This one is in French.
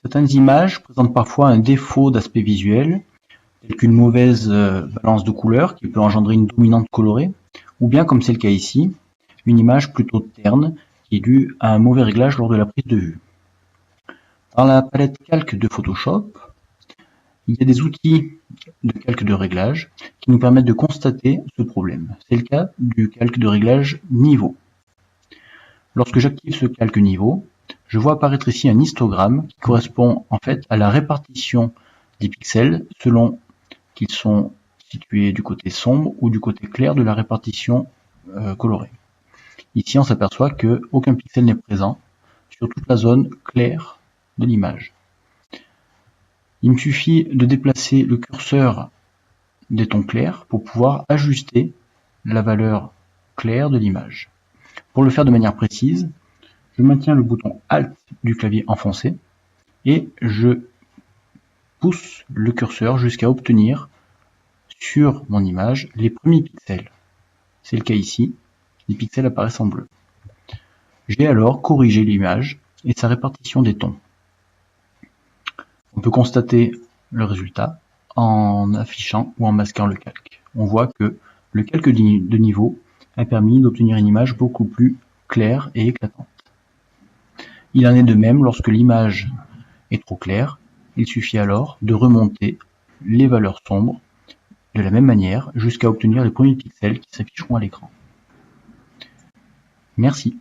Certaines images présentent parfois un défaut d'aspect visuel, tel qu'une mauvaise balance de couleurs qui peut engendrer une dominante colorée, ou bien, comme c'est le cas ici, une image plutôt terne qui est due à un mauvais réglage lors de la prise de vue. Dans la palette calque de Photoshop, il y a des outils de calque de réglage qui nous permettent de constater ce problème. C'est le cas du calque de réglage niveau. Lorsque j'active ce calque niveau, je vois apparaître ici un histogramme qui correspond en fait à la répartition des pixels selon qu'ils sont situés du côté sombre ou du côté clair de la répartition colorée. Ici, on s'aperçoit qu'aucun pixel n'est présent sur toute la zone claire de l'image. Il me suffit de déplacer le curseur des tons clairs pour pouvoir ajuster la valeur claire de l'image. Pour le faire de manière précise, je maintiens le bouton Alt du clavier enfoncé et je pousse le curseur jusqu'à obtenir sur mon image les premiers pixels. C'est le cas ici, les pixels apparaissent en bleu. J'ai alors corrigé l'image et sa répartition des tons. On peut constater le résultat en affichant ou en masquant le calque. On voit que le calque de niveau a permis d'obtenir une image beaucoup plus claire et éclatante. Il en est de même lorsque l'image est trop claire, il suffit alors de remonter les valeurs sombres de la même manière jusqu'à obtenir les premiers pixels qui s'afficheront à l'écran. Merci.